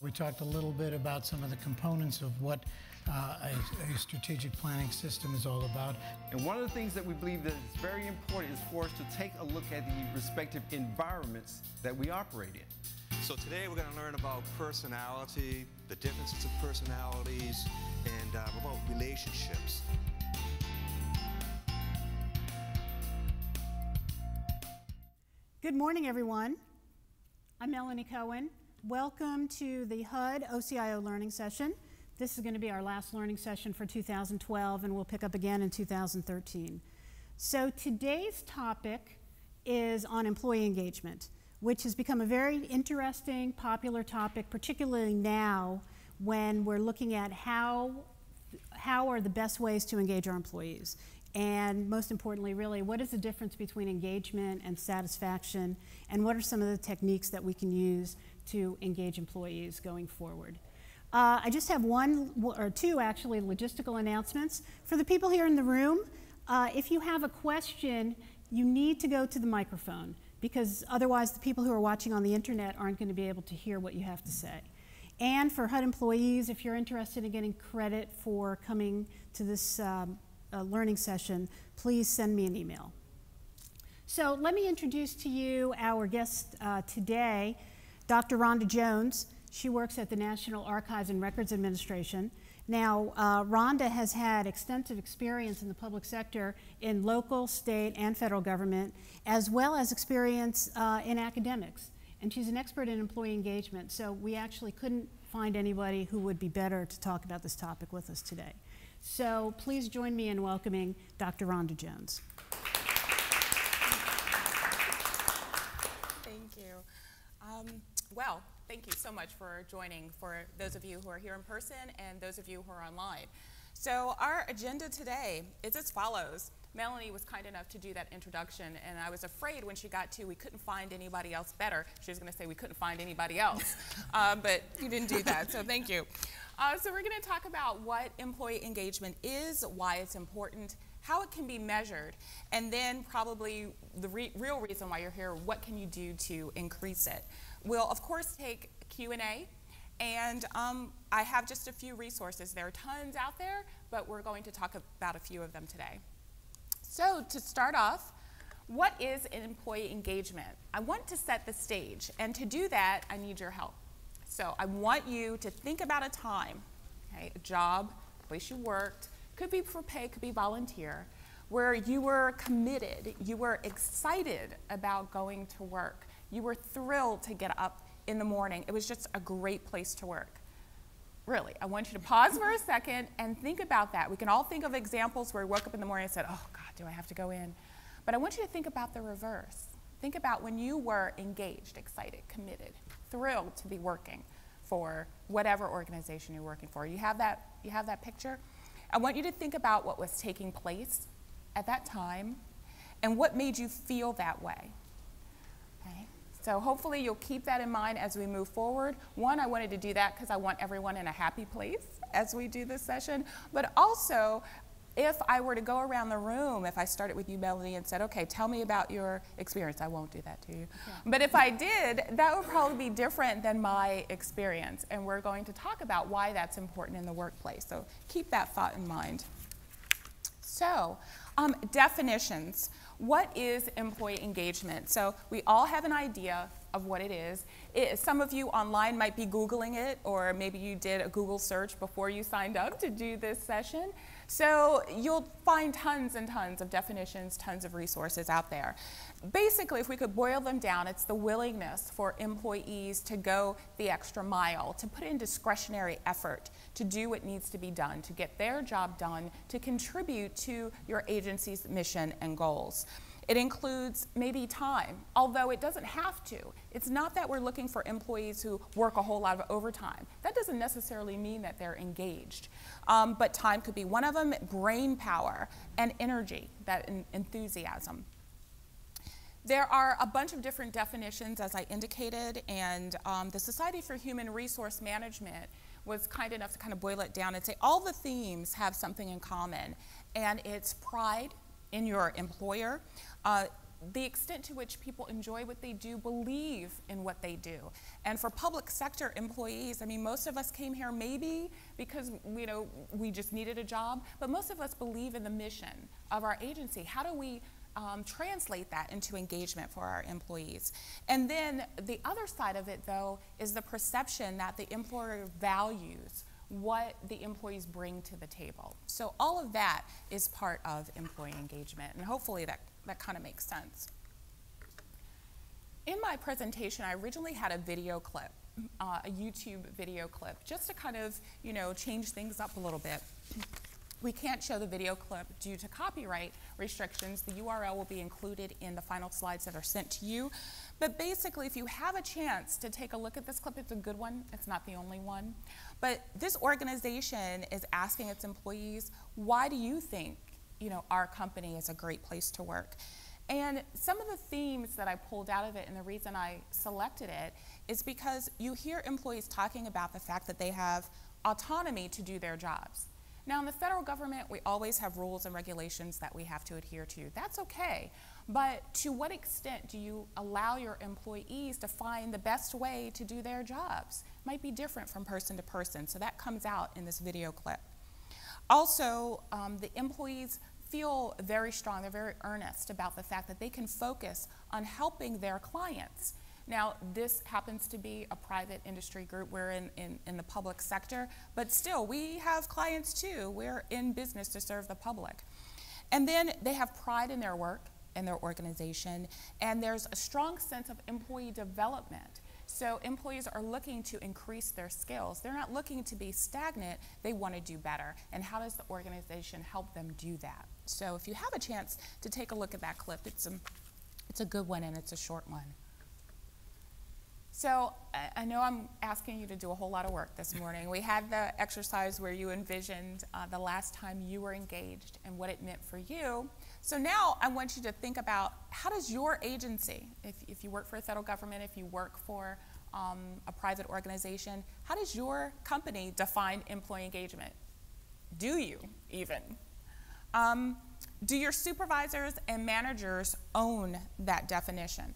We talked a little bit about some of the components of what a strategic planning system is all about. And one of the things that we believe that is very important is for us to take a look at the respective environments that we operate in. So today we're going to learn about personality, the differences of personalities, and about relationships. Good morning, everyone. I'm Melanie Cohen. Welcome to the HUD OCIO learning session. This is going to be our last learning session for 2012, and we'll pick up again in 2013. So today's topic is on employee engagement, which has become a very interesting, popular topic, particularly now when we're looking at how are the best ways to engage our employees. And most importantly, really, what is the difference between engagement and satisfaction, and what are some of the techniques that we can use to engage employees going forward? I just have one or two, actually, logistical announcements. For the people here in the room, if you have a question, you need to go to the microphone, because otherwise the people who are watching on the internet aren't going to be able to hear what you have to say. And for HUD employees, if you're interested in getting credit for coming to this learning session, please send me an email. So let me introduce to you our guest today, Dr. Rhonda Jones. She works at the National Archives and Records Administration. Now, Rhonda has had extensive experience in the public sector in local, state, and federal government, as well as experience in academics. And she's an expert in employee engagement, so we actually couldn't find anybody who would be better to talk about this topic with us today. So please join me in welcoming Dr. Rhonda Jones. Thank you. Well, thank you so much for joining, for those of you who are here in person and those of you who are online. So our agenda today is as follows. Melanie was kind enough to do that introduction, and I was afraid when she got to we couldn't find anybody else better. She was going to say we couldn't find anybody else, but you didn't do that, so thank you. So we're going to talk about what employee engagement is, why it's important, how it can be measured, and then probably the real reason why you're here, what can you do to increase it. We'll, of course, take Q&A, and I have just a few resources. There are tons out there, but we're going to talk about a few of them today. So to start off, what is employee engagement? I want to set the stage, and to do that, I need your help. So I want you to think about a time, okay, a job, a place you worked, could be for pay, could be volunteer, where you were committed, you were excited about going to work, you were thrilled to get up in the morning. It was just a great place to work. Really, I want you to pause for a second and think about that. We can all think of examples where we woke up in the morning and said, oh God, do I have to go in? But I want you to think about the reverse. Think about when you were engaged, excited, committed, thrilled to be working for whatever organization you're working for. You have that picture? I want you to think about what was taking place at that time and what made you feel that way. Okay? So hopefully you'll keep that in mind as we move forward. One, I wanted to do that because I want everyone in a happy place as we do this session, but also if I were to go around the room, if I started with you, Melanie, and said, okay, tell me about your experience, I won't do that to you. Yeah. But if I did, that would probably be different than my experience, and we're going to talk about why that's important in the workplace. So keep that thought in mind. So, definitions. What is employee engagement? So we all have an idea of what it is. Some of you online might be Googling it, or maybe you did a Google search before you signed up to do this session. So you'll find tons and tons of definitions, tons of resources out there. Basically, if we could boil them down, it's the willingness for employees to go the extra mile, to put in discretionary effort, to do what needs to be done, to get their job done, to contribute to your agency's mission and goals. It includes maybe time, although it doesn't have to. It's not that we're looking for employees who work a whole lot of overtime. That doesn't necessarily mean that they're engaged. But time could be one of them, brain power and energy, that enthusiasm. There are a bunch of different definitions, as I indicated, and the Society for Human Resource Management was kind enough to kind of boil it down and say all the themes have something in common, and it's pride in your employer, the extent to which people enjoy what they do, believe in what they do. And for public sector employees, I mean, most of us came here maybe because, you know, we just needed a job, but most of us believe in the mission of our agency. How do we translate that into engagement for our employees? And then the other side of it, though, is the perception that the employer values what the employees bring to the table. So all of that is part of employee engagement, and hopefully that kind of makes sense. In my presentation, I originally had a video clip, a YouTube video clip, just to kind of, you know, change things up a little bit. We can't show the video clip due to copyright restrictions. The URL will be included in the final slides that are sent to you. But basically, if you have a chance to take a look at this clip, it's a good one. It's not the only one. But this organization is asking its employees, why do you think, you know, our company is a great place to work? And some of the themes that I pulled out of it, and the reason I selected it, is because you hear employees talking about the fact that they have autonomy to do their jobs. Now, in the federal government, we always have rules and regulations that we have to adhere to. That's okay. But to what extent do you allow your employees to find the best way to do their jobs? It might be different from person to person, so that comes out in this video clip. Also, the employees feel very strong, they're very earnest about the fact that they can focus on helping their clients. Now, this happens to be a private industry group. We're in the public sector, but still, we have clients too. We're in business to serve the public. And then they have pride in their work and their organization, and there's a strong sense of employee development. So employees are looking to increase their skills. They're not looking to be stagnant. They want to do better. And how does the organization help them do that? So if you have a chance to take a look at that clip, it's a good one and it's a short one. So I know I'm asking you to do a whole lot of work this morning. We had the exercise where you envisioned the last time you were engaged and what it meant for you. So now I want you to think about, how does your agency, if you work for the federal government, if you work for a private organization, how does your company define employee engagement? Do you even? Do your supervisors and managers own that definition?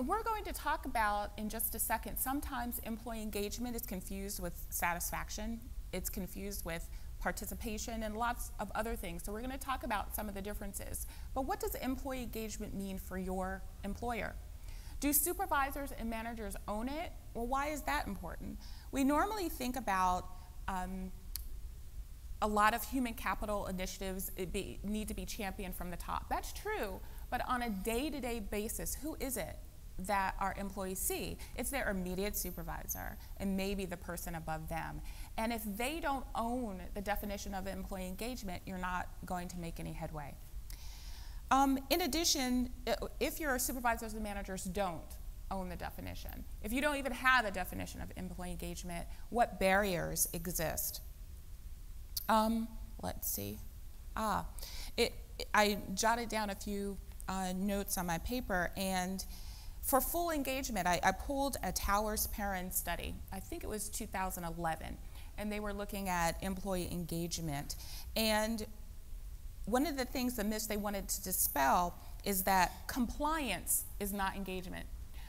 We're going to talk about, in just a second, sometimes employee engagement is confused with satisfaction. It's confused with participation and lots of other things. So we're going to talk about some of the differences. But what does employee engagement mean for your employer? Do supervisors and managers own it? Well, why is that important? We normally think about a lot of human capital initiatives need to be championed from the top. That's true, but on a day-to-day basis, who is it that our employees see? It's their immediate supervisor and maybe the person above them. And if they don't own the definition of employee engagement, you're not going to make any headway. In addition, if your supervisors and managers don't own the definition, if you don't even have a definition of employee engagement, what barriers exist? Let's see. I jotted down a few notes on my paper, and for full engagement, I pulled a Towers Perrin study. I think it was 2011, and they were looking at employee engagement. And one of the things, the myths they wanted to dispel, is that compliance is not engagement.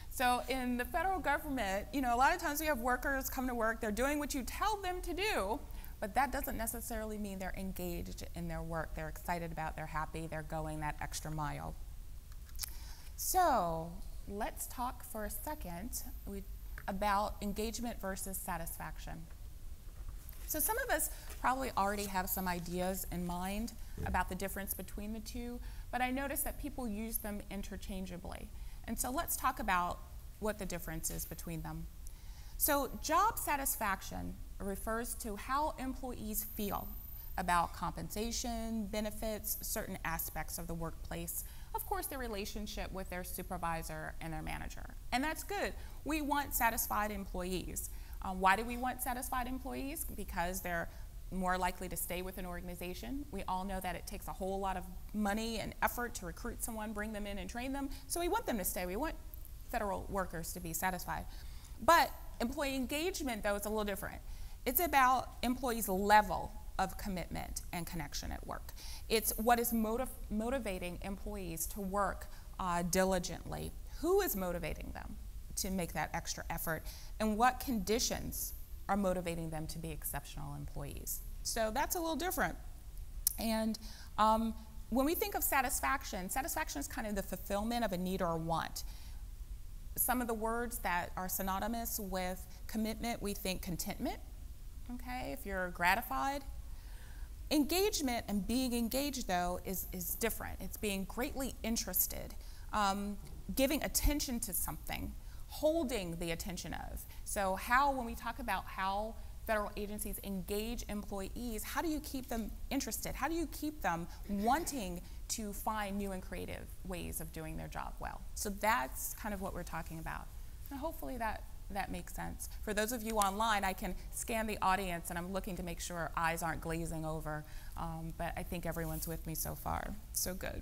So in the federal government, you know, a lot of times we have workers come to work, they're doing what you tell them to do, but that doesn't necessarily mean they're engaged in their work. They're excited about it, they're happy, they're going that extra mile. So let's talk for a second about engagement versus satisfaction. So some of us probably already have some ideas in mind about the difference between the two, but I notice that people use them interchangeably. And so let's talk about what the difference is between them. So job satisfaction refers to how employees feel about compensation, benefits, certain aspects of the workplace, of course, their relationship with their supervisor and their manager. And that's good. We want satisfied employees. Why do we want satisfied employees? Because they're more likely to stay with an organization. We all know that it takes a whole lot of money and effort to recruit someone, bring them in and train them, so we want them to stay. We want federal workers to be satisfied. But employee engagement, though, is a little different. It's about employees' level of commitment and connection at work. It's what is motivating employees to work diligently. Who is motivating them to make that extra effort, and what conditions are motivating them to be exceptional employees? So that's a little different. And when we think of satisfaction, satisfaction is kind of the fulfillment of a need or a want. Some of the words that are synonymous with commitment, we think contentment, okay, if you're gratified. Engagement and being engaged, though, is different. It's being greatly interested, giving attention to something, holding the attention of. So when we talk about how federal agencies engage employees, how do you keep them interested? How do you keep them wanting to find new and creative ways of doing their job well? So that's kind of what we're talking about. And hopefully that makes sense. For those of you online, I can scan the audience, and I'm looking to make sure eyes aren't glazing over, but I think everyone's with me so far. So good.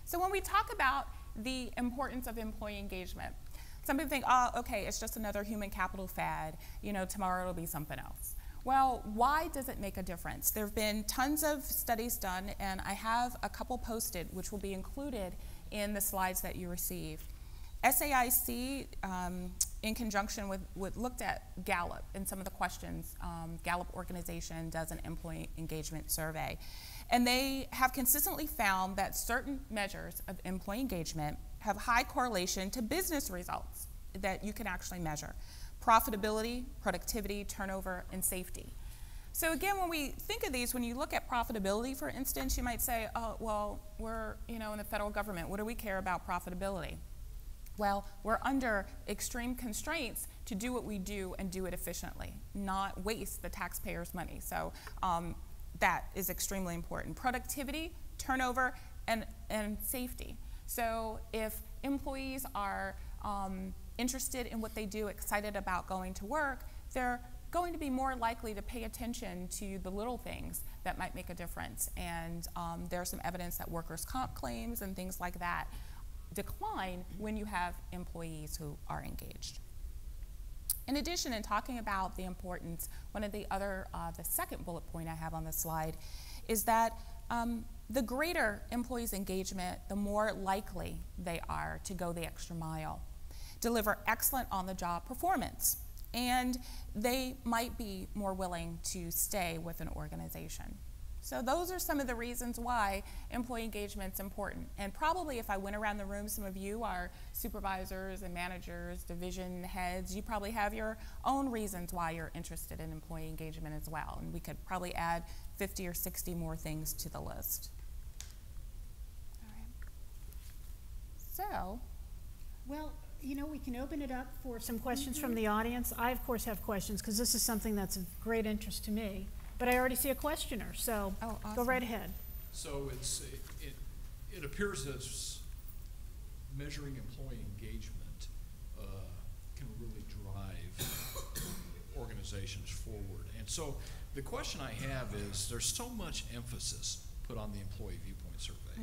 So when we talk about the importance of employee engagement, some people think, oh, okay, it's just another human capital fad. You know, tomorrow it'll be something else. Well, why does it make a difference? There have been tons of studies done, and I have a couple posted, which will be included in the slides that you receive. SAIC, in conjunction with looked at Gallup and some of the questions. Gallup organization does an employee engagement survey. And they have consistently found that certain measures of employee engagement have high correlation to business results that you can actually measure. Profitability, productivity, turnover, and safety. So again, when we think of these, when you look at profitability, for instance, you might say, oh, well, we're in the federal government. What do we care about profitability? Well, we're under extreme constraints to do what we do and do it efficiently, not waste the taxpayers' money. So that is extremely important. Productivity, turnover, and safety. So if employees are interested in what they do, excited about going to work, they're going to be more likely to pay attention to the little things that might make a difference. And there's some evidence that workers' comp claims and things like that decline when you have employees who are engaged. In addition, in talking about the importance, one of the second bullet point I have on the slide is that the greater employees' engagement, the more likely they are to go the extra mile, deliver excellent on-the-job performance, and they might be more willing to stay with an organization. So those are some of the reasons why employee engagement is important. And probably if I went around the room, some of you are supervisors and managers, division heads, you probably have your own reasons why you're interested in employee engagement as well. And we could probably add 50 or 60 more things to the list. All right. So, well, we can open it up for some questions from the audience. I, of course, have questions because this is something that's of great interest to me. But I already see a questioner, so awesome. Go right ahead. So it appears as measuring employee engagement can really drive organizations forward. And so the question I have is, there's so much emphasis put on the employee viewpoint survey,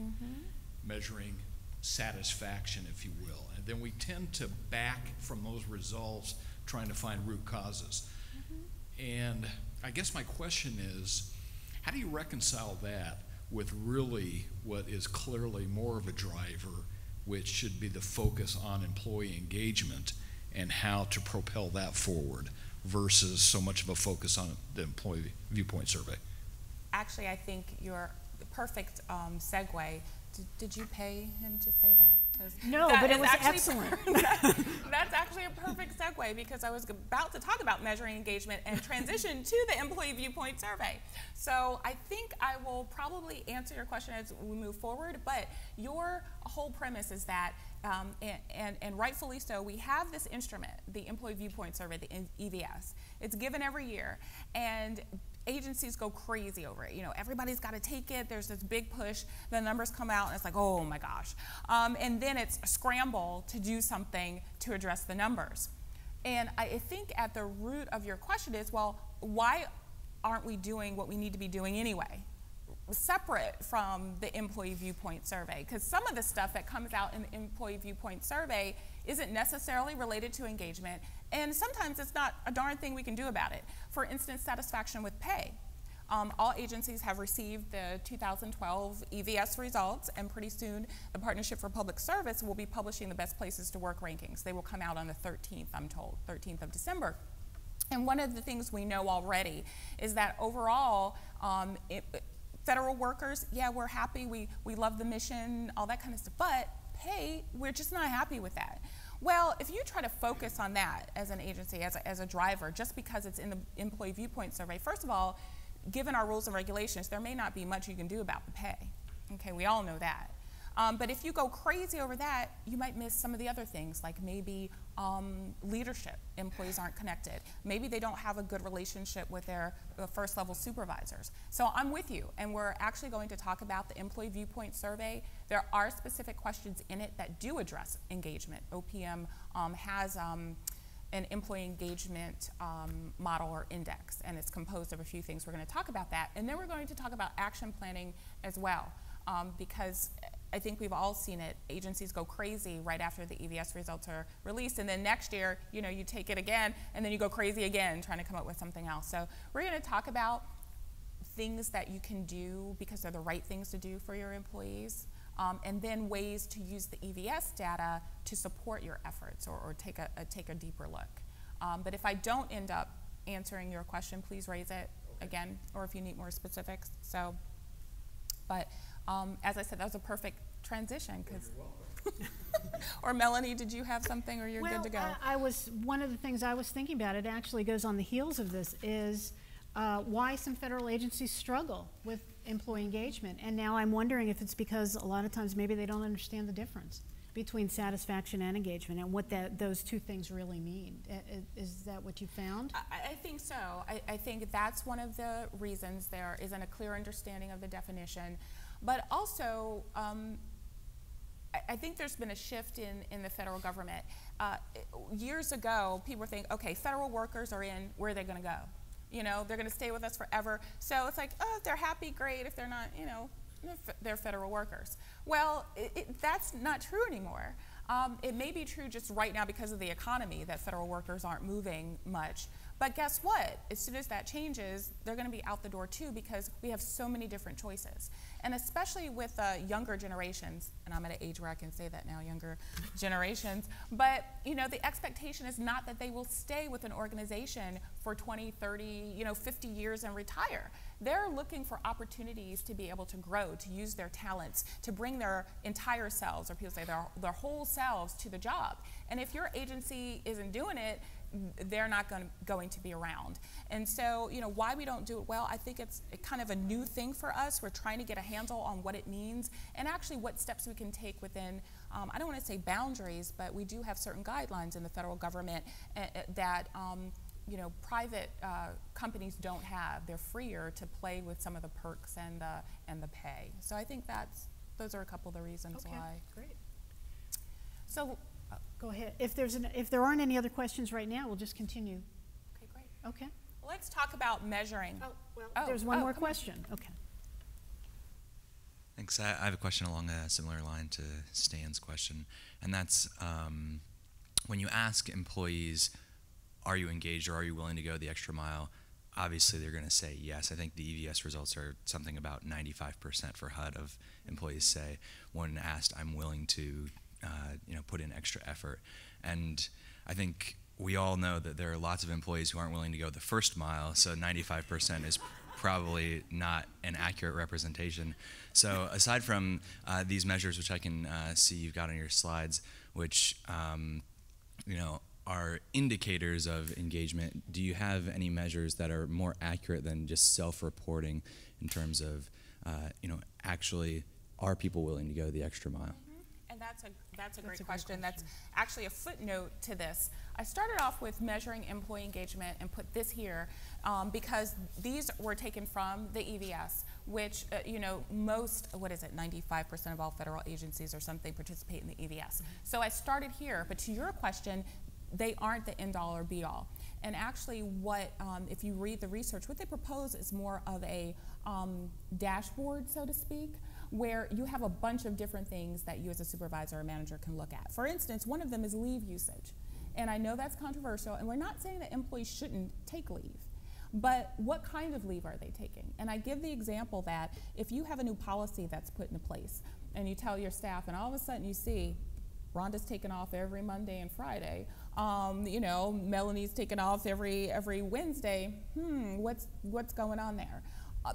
measuring satisfaction, if you will. And then we tend to back from those results trying to find root causes. And I guess my question is, how do you reconcile that with really what is clearly more of a driver, which should be the focus on employee engagement and how to propel that forward versus so much of a focus on the employee viewpoint survey? Actually, I think you're the perfect segue. Did you pay him to say that? No, but it was excellent. That's actually a perfect segue because I was about to talk about measuring engagement and transition to the employee viewpoint survey. So I think I will probably answer your question as we move forward, but your whole premise is that, and rightfully so, we have this instrument, the employee viewpoint survey, the EVS. It's given every year, and agencies go crazy over it. Everybody's got to take it. There's this big push. The numbers come out, and it's like, oh my gosh. And then it's a scramble to do something to address the numbers. And I think at the root of your question is, well, why aren't we doing what we need to be doing anyway, separate from the employee viewpoint survey? Because some of the stuff that comes out in the employee viewpoint survey isn't necessarily related to engagement, and sometimes it's not a darn thing we can do about it. For instance, satisfaction with pay. All agencies have received the 2012 EVS results, and pretty soon the Partnership for Public Service will be publishing the best places to work rankings. They will come out on the 13th, I'm told, 13th of December. And one of the things we know already is that overall, federal workers, yeah, we're happy, we love the mission, all that kind of stuff, but pay, we're just not happy with that. Well, if you try to focus on that as an agency, as a driver, just because it's in the Employee Viewpoint survey, first of all, given our rules and regulations, there may not be much you can do about the pay. Okay, we all know that. But if you go crazy over that, you might miss some of the other things, like maybe leadership. Employees aren't connected. Maybe they don't have a good relationship with their first level supervisors. So I'm with you, and we're actually going to talk about the Employee Viewpoint survey. There are specific questions in it that do address engagement. OPM has an employee engagement model or index, and it's composed of a few things. We're going to talk about that, and then we're going to talk about action planning as well, because I think we've all seen it. Agencies go crazy right after the EVS results are released, and then next year, you know, you take it again, and then you go crazy again trying to come up with something else. So we're going to talk about things that you can do because they're the right things to do for your employees, and then ways to use the EVS data to support your efforts or take a deeper look. But if I don't end up answering your question, please raise it again, or if you need more specifics. So, but as I said, that was a perfect transition. Cause or Melanie, did you have something, or you're good to go? One of the things I was thinking about, it actually goes on the heels of this, is why some federal agencies struggle with employee engagement. And now I'm wondering if it's because a lot of times maybe they don't understand the difference between satisfaction and engagement and what those two things really mean. Is that what you found? I think so. I think that's one of the reasons there isn't a clear understanding of the definition. But also, I think there's been a shift in the federal government. Years ago, people were thinking, okay, federal workers are in, where are they going to go? You know, they're going to stay with us forever. So it's like, oh, if they're happy, great. If they're not, you know, they're federal workers. Well, that's not true anymore. It may be true just right now because of the economy that federal workers aren't moving much. But guess what? As soon as that changes, they're going to be out the door too, because we have so many different choices. And especially with younger generations, and I'm at an age where I can say that now, younger generations, but you know, the expectation is not that they will stay with an organization for 20, 30, you know, 50 years and retire. They're looking for opportunities to be able to grow, to use their talents, to bring their entire selves, or people say their whole selves, to the job. And if your agency isn't doing it, they're not going to be around. And so, you know, why we don't do it well, I think it's kind of a new thing for us. We're trying to get a handle on what it means and actually what steps we can take within, I don't want to say boundaries, but we do have certain guidelines in the federal government that you know, private companies don't have. They're freer to play with some of the perks and the pay. So I think those are a couple of the reasons why. Great. So go ahead. If there aren't any other questions right now, we'll just continue. Okay, great. Okay. Well, let's talk about measuring. There's one more question. Okay. Thanks. I have a question along a similar line to Stan's question, and that's when you ask employees, are you engaged or are you willing to go the extra mile? Obviously, they're going to say yes. I think the EVS results are something about 95% for HUD of employees say, when asked, I'm willing to you know, put in extra effort. And I think we all know that there are lots of employees who aren't willing to go the first mile, so 95% is probably not an accurate representation. So aside from these measures, which I can see you've got on your slides, which you know, are indicators of engagement, do you have any measures that are more accurate than just self-reporting in terms of, you know, actually, are people willing to go the extra mile? And that's a great question. That's actually a footnote to this. I started off with measuring employee engagement and put this here because these were taken from the EVS, which, you know, most, 95% of all federal agencies or something participate in the EVS. So I started here, but to your question, they aren't the end-all or be-all. And actually what, if you read the research, what they propose is more of a dashboard, so to speak, where you have a bunch of different things that you as a supervisor or manager can look at. For instance, one of them is leave usage. And I know that's controversial, and we're not saying that employees shouldn't take leave. But what kind of leave are they taking? And I give the example that if you have a new policy that's put into place and you tell your staff and all of a sudden you see Rhonda's taking off every Monday and Friday, you know, Melanie's taking off every Wednesday, what's going on there?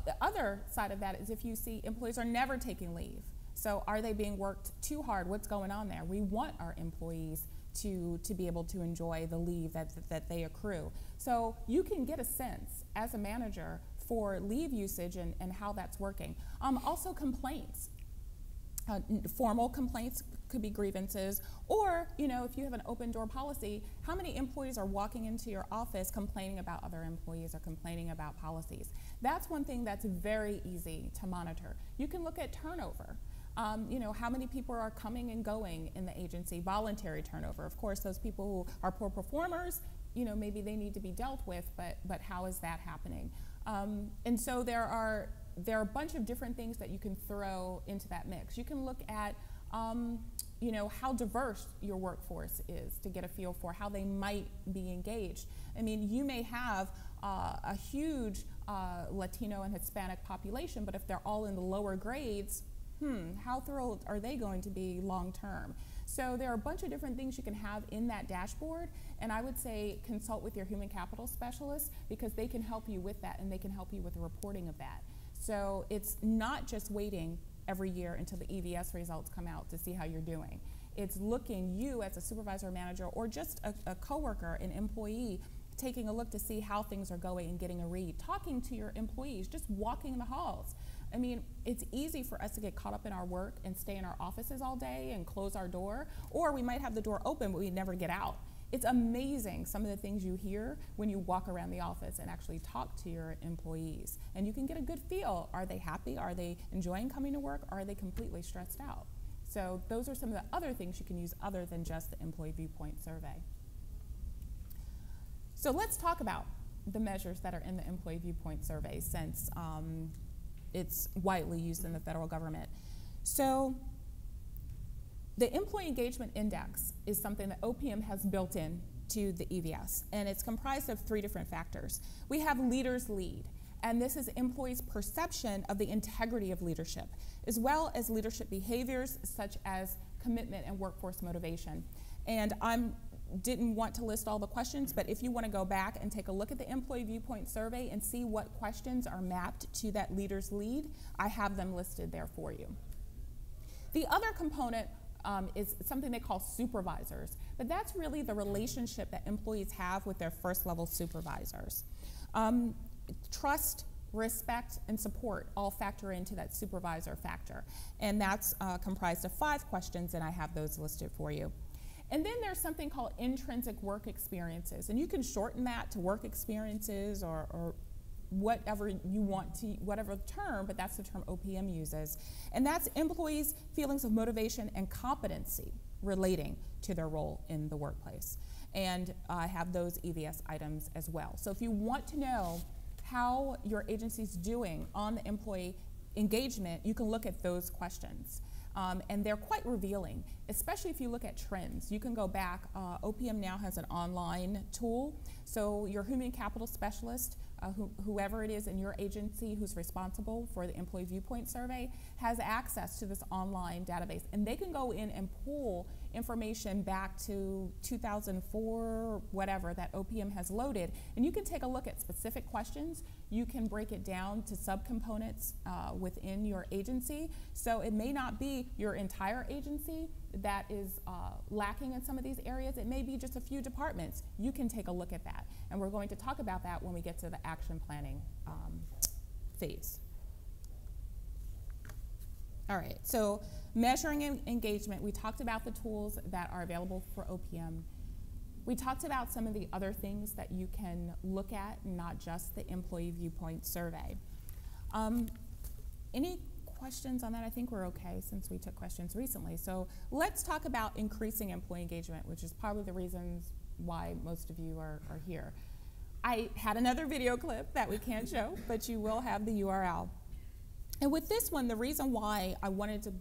The other side of that is if you see employees are never taking leave. So are they being worked too hard? What's going on there? We want our employees to be able to enjoy the leave that they accrue. So you can get a sense as a manager for leave usage and how that's working. Also complaints. Formal complaints could be grievances, or you know, if you have an open door policy, how many employees are walking into your office complaining about other employees or complaining about policies? That's one thing that's very easy to monitor. You can look at turnover. You know, how many people are coming and going in the agency, voluntary turnover. Of course, those people who are poor performers, you know, maybe they need to be dealt with, but how is that happening? And so there are a bunch of different things that you can throw into that mix. You can look at, you know, how diverse your workforce is to get a feel for how they might be engaged. I mean, you may have a huge Latino and Hispanic population, but if they're all in the lower grades, how thrilled are they going to be long term? So there are a bunch of different things you can have in that dashboard, and I would say consult with your human capital specialist because they can help you with that and they can help you with the reporting of that. So it's not just waiting every year until the EVS results come out to see how you're doing. It's looking, you as a supervisor or manager or just a coworker, an employee, taking a look to see how things are going and getting a read, talking to your employees, just walking the halls. I mean, it's easy for us to get caught up in our work and stay in our offices all day and close our door, or we might have the door open but we never get out. It's amazing some of the things you hear when you walk around the office and actually talk to your employees. And you can get a good feel. Are they happy? Are they enjoying coming to work? Or are they completely stressed out? So those are some of the other things you can use other than just the employee viewpoint survey. So let's talk about the measures that are in the employee viewpoint survey since it's widely used in the federal government. So the Employee Engagement Index is something that OPM has built in to the EVS, and it's comprised of 3 different factors. We have leaders lead, and this is employees' perception of the integrity of leadership, as well as leadership behaviors such as commitment and workforce motivation. And didn't want to list all the questions, but if you want to go back and take a look at the Employee Viewpoint Survey and see what questions are mapped to that leader's lead, I have them listed there for you. The other component is something they call supervisors, but that's really the relationship that employees have with their first level supervisors. Trust, respect, and support all factor into that supervisor factor, and that's comprised of 5 questions, and I have those listed for you. And then there's something called intrinsic work experiences, and you can shorten that to work experiences or whatever you want to, whatever term, but that's the term OPM uses. And that's employees' feelings of motivation and competency relating to their role in the workplace. And I have those EVS items as well. So if you want to know how your agency's doing on the employee engagement, you can look at those questions. And they're quite revealing, especially if you look at trends. You can go back, OPM now has an online tool, so your human capital specialist, whoever it is in your agency who's responsible for the Employee Viewpoint Survey, has access to this online database, and they can go in and pull information back to 2004, whatever, that OPM has loaded, and you can take a look at specific questions. You can break it down to subcomponents within your agency, so it may not be your entire agency that is lacking in some of these areas. It may be just a few departments. You can take a look at that, and we're going to talk about that when we get to the action planning phase. All right, so measuring engagement, we talked about the tools that are available for OPM. We talked about some of the other things that you can look at, not just the Employee Viewpoint Survey. Any questions on that? I think we're okay since we took questions recently. So let's talk about increasing employee engagement, which is probably the reasons why most of you are here. I had another video clip that we can't show, but you will have the URL. And with this one, the reason why I wanted to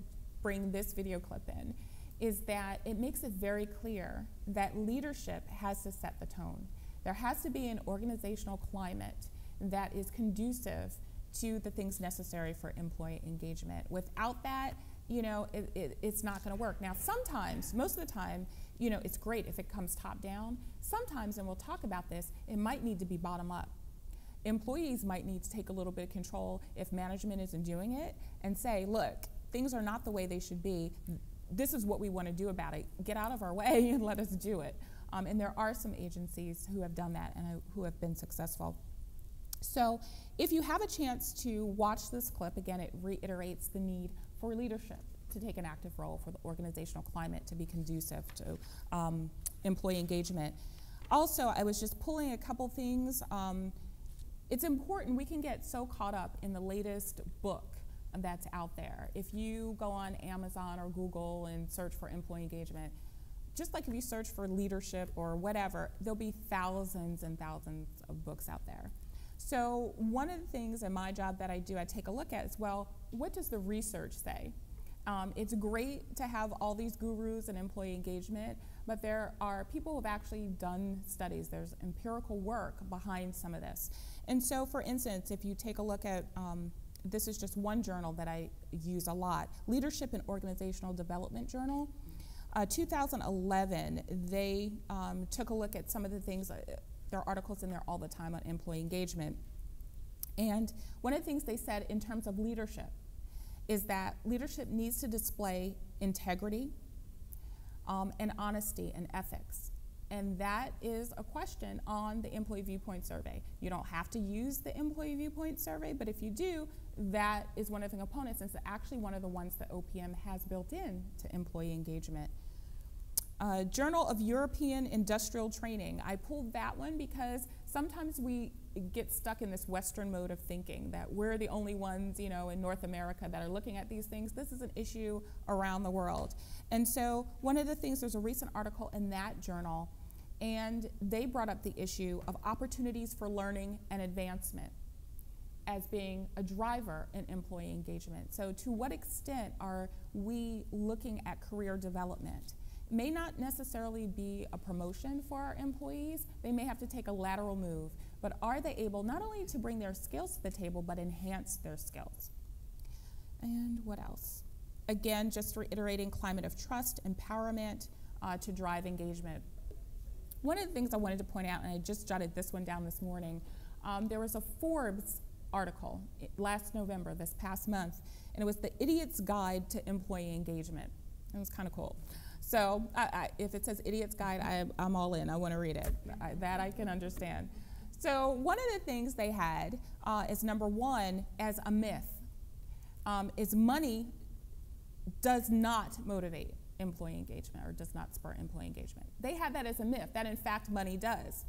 bring this video clip in is that it makes it very clear that leadership has to set the tone. There has to be an organizational climate that is conducive to the things necessary for employee engagement. Without that, you know, it's not going to work. Now, sometimes, most of the time, you know, it's great if it comes top down. Sometimes, and we'll talk about this, it might need to be bottom up. Employees might need to take a little bit of control if management isn't doing it and say, look, things are not the way they should be. This is what we want to do about it. Get out of our way and let us do it. And there are some agencies who have done that and who have been successful. So if you have a chance to watch this clip, again, it reiterates the need for leadership to take an active role for the organizational climate to be conducive to employee engagement. Also, I was just pulling a couple things. It's important, we can get so caught up in the latest book that's out there. If you go on Amazon or Google and search for employee engagement, just like if you search for leadership or whatever, there'll be thousands and thousands of books out there. So one of the things in my job that I do, I take a look at is, well, what does the research say? It's great to have all these gurus in employee engagement, but there are people who have actually done studies. There's empirical work behind some of this. And so, for instance, if you take a look at, this is just one journal that I use a lot, Leadership and Organizational Development Journal. 2011, they took a look at some of the things, there are articles in there all the time on employee engagement. And one of the things they said in terms of leadership is that leadership needs to display integrity and honesty and ethics. And that is a question on the Employee Viewpoint Survey. You don't have to use the Employee Viewpoint Survey, but if you do, that is one of the components, and it's actually one of the ones that OPM has built in to employee engagement. Journal of European Industrial Training. I pulled that one because sometimes we get stuck in this Western mode of thinking that we're the only ones, you know, in North America that are looking at these things. This is an issue around the world. And so one of the things, there's a recent article in that journal, and they brought up the issue of opportunities for learning and advancement as being a driver in employee engagement. So to what extent are we looking at career development? May not necessarily be a promotion for our employees. They may have to take a lateral move, but are they able not only to bring their skills to the table, but enhance their skills? And what else? Again, just reiterating climate of trust, empowerment to drive engagement. One of the things I wanted to point out, and I just jotted this one down this morning, there was a Forbes article last November, this past month, and it was the Idiot's Guide to Employee Engagement. It was kind of cool. So if it says Idiot's Guide, I'm all in. I want to read it. That I can understand. So one of the things they had is, number one, as a myth, is money does not motivate employee engagement or does not spur employee engagement. They had that as a myth, that in fact money does.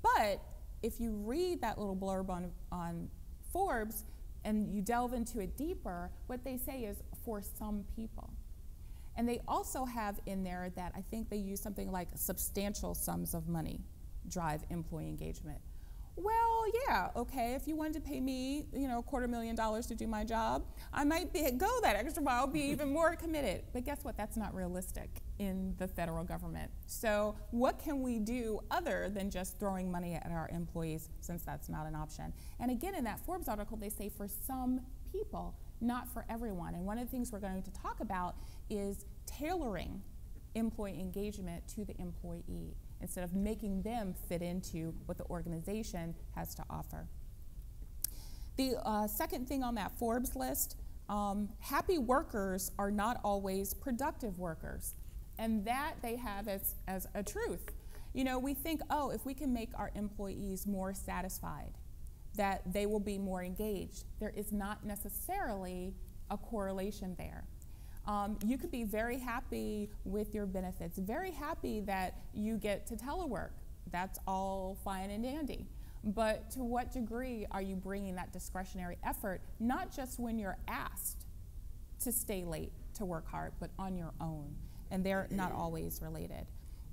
But if you read that little blurb on Forbes and you delve into it deeper, what they say is for some people. And they also have in there that I think they use something like substantial sums of money drive employee engagement. Well, yeah, okay, if you wanted to pay me, you know, $250,000 to do my job, I might go that extra mile, be even more committed. But guess what? That's not realistic in the federal government. So what can we do other than just throwing money at our employees, since that's not an option? And again, in that Forbes article, they say for some people, not for everyone. And one of the things we're going to talk about is tailoring employee engagement to the employee instead of making them fit into what the organization has to offer. The second thing on that Forbes list, happy workers are not always productive workers. And that they have as a truth. You know, we think, oh, if we can make our employees more satisfied, that they will be more engaged. There is not necessarily a correlation there. You could be very happy with your benefits, very happy that you get to telework. That's all fine and dandy. But to what degree are you bringing that discretionary effort, not just when you're asked to stay late to work hard, but on your own? And they're not always related.